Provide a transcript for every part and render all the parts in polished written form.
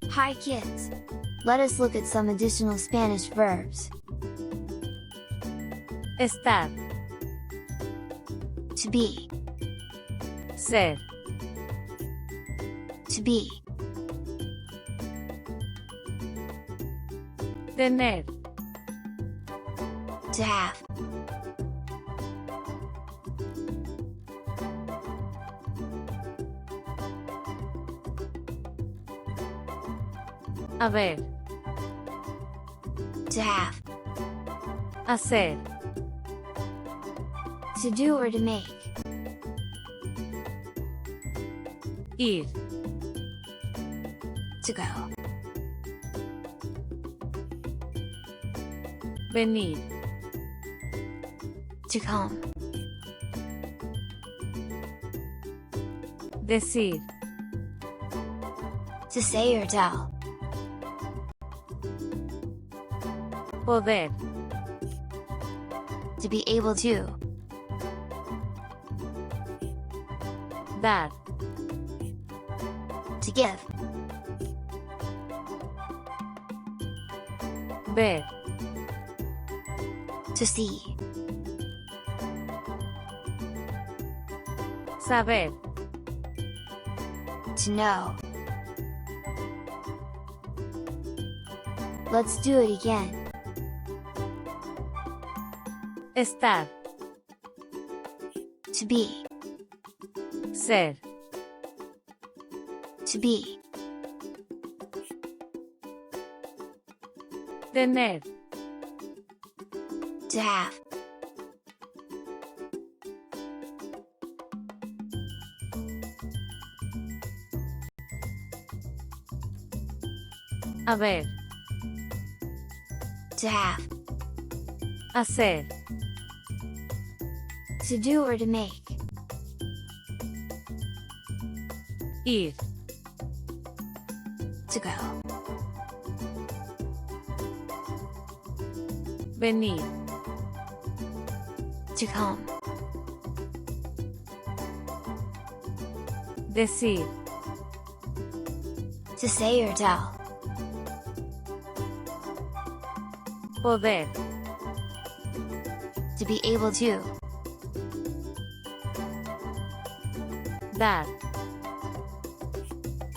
Hi kids! Let us look at some additional Spanish verbs. Estar, To be, ser, to be, tener, to have, haber, to have, hacer, to do or to make, ir, to go, venir, to come, decir, to say or tell, poder, to be able to, dar, to give, ver, to see, saber, to know. Let's do it again. estar, To be, ser, to be, tener, to have, haber, to have, hacer, to do or to make, ir, to go, venir, to come, decir, to say or tell, poder, to be able to, dar,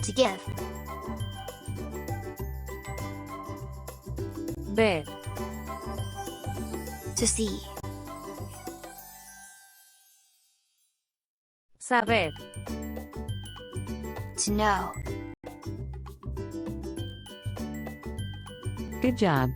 to give, ver, to see, saber, to know. Good job!